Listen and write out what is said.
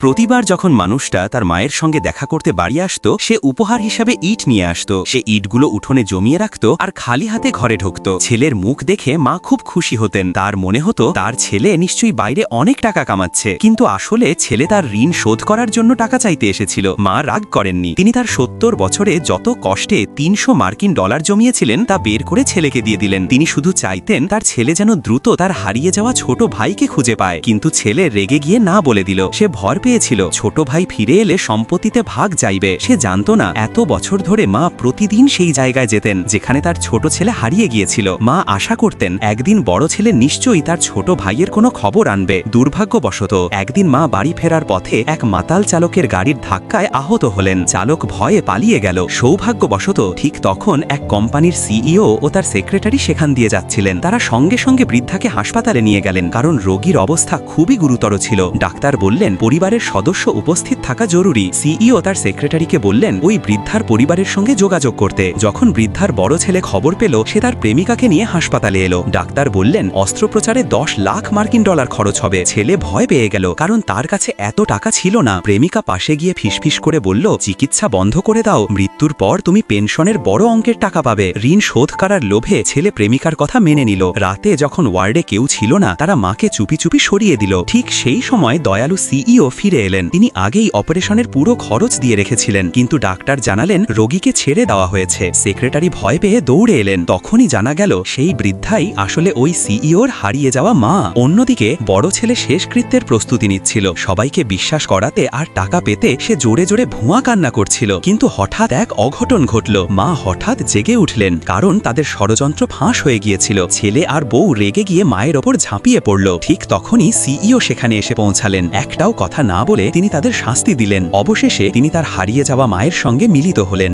প্রতিবার যখন মানুষটা তার মায়ের সঙ্গে দেখা করতে বাড়ি আসত, সে উপহার হিসাবে ইট নিয়ে আসত। সে ইটগুলো উঠোনে জমিয়ে রাখত আর খালি হাতে ঘরে ঢুকত। ছেলের মুখ দেখে মা খুব খুশি হতেন। তার মনে হতো তার ছেলে নিশ্চয়ই বাইরে অনেক টাকা কামাচ্ছে, কিন্তু আসলে ছেলে তার ঋণ শোধ করার জন্য টাকা চাইতে এসেছিল। মা রাগ করেননি। তিনি তার ৭০ বছরে যত কষ্টে ৩০০ মার্কিন ডলার জমিয়েছিলেন তা বের করে ছেলেকে দিয়ে দিলেন। তিনি শুধু চাইতেন তার ছেলে যেন দ্রুত তার হারিয়ে যাওয়া ছোট ভাইকে খুঁজে পায়। কিন্তু ছেলে রেগে গিয়ে না বলে দিল। সে ভর পেয়েছিল ছোট ভাই ফিরে এলে সম্পত্তিতে ভাগ যাইবে। সে জানতো না এত বছর ধরে মা প্রতিদিন সেই জায়গায় যেতেন যেখানে তার ছোট ছেলে হারিয়ে গিয়েছিল। মা আশা করতেন একদিন বড় ছেলে নিশ্চয়ই তার ছোট ভাইয়ের কোনো খবর আনবে। দুর্ভাগ্যবশত একদিন মা বাড়ি ফেরার পথে এক মাতাল চালকের গাড়ির ধাক্কায় আহত হলেন। চালক ভয়ে পালিয়ে গেল। সৌভাগ্যবশত ঠিক তখন এক কোম্পানির সিইও ও তার সেক্রেটারি সেখান দিয়ে যাচ্ছিলেন। তারা সঙ্গে সঙ্গে বৃদ্ধাকে হাসপাতালে নিয়ে গেলেন, কারণ রোগীর অবস্থা খুবই গুরুতর ছিল। ডাক্তার বললেন পরিবারের সদস্য উপস্থিত থাকা জরুরি। সিইও তার সেক্রেটারিকে বললেন ওই বৃদ্ধার পরিবারের সঙ্গে যোগাযোগ করতে। যখন বৃদ্ধার বড় ছেলে খবর পেল, সে তার প্রেমিকাকে নিয়ে হাসপাতালে এলো। ডাক্তার বললেন অস্ত্রোপচারে ১০ লাখ মার্কিন ডলার খরচ হবে। ছেলে ভয় পেয়ে গেল, কারণ তার কাছে এত টাকা ছিল না। প্রেমিকা পাশে গিয়ে ফিসফিস করে বলল চিকিৎসা বন্ধ করে দাও, মৃত্যুর পর তুমি পেনশনের বড় অঙ্কের টাকা পাবে। ঋণ শোধ করার লোভে ছেলে প্রেমিকার কথা মেনে নিল। রাতে যখন ওয়ার্ডে কেউ ছিল না, তারা মাকে চুপি চুপি সরিয়ে দিল। ঠিক সেই সময় দয়ালু সিইও ফিরে এলেন। তিনি আগেই অপারেশনের পুরো খরচ দিয়ে রেখেছিলেন, কিন্তু ডাক্তার জানালেন রোগীকে ছেড়ে দেওয়া হয়েছে। সেক্রেটারি ভয় পেয়ে দৌড়ে এলেন। তখনই জানা গেল সেই বৃদ্ধাই আসলে ওই সিইওর হারিয়ে যাওয়া মা। অন্যদিকে বড় ছেলে শেষকৃত্যের প্রস্তুতি নিচ্ছিল। সবাইকে বিশ্বাস করাতে আর টাকা পেতে সে জোরে জোরে ভুয়া কান্না করছিল। কিন্তু হঠাৎ এক অঘটন ঘটল। মা হঠাৎ জেগে উঠলেন, কারণ তাদের ষড়যন্ত্র ফাঁস হয়ে গিয়েছিল। ছেলে আর বউ রেগে গিয়ে মায়ের ওপর ঝাঁপিয়ে পড়ল। ঠিক তখনই সিইও সেখানে এসে পৌঁছালেন। একটাও কথা না বলে তিনি তাদের শাস্তি দিলেন। অবশেষে তিনি তার হারিয়ে যাওয়া মায়ের সঙ্গে মিলিত হলেন।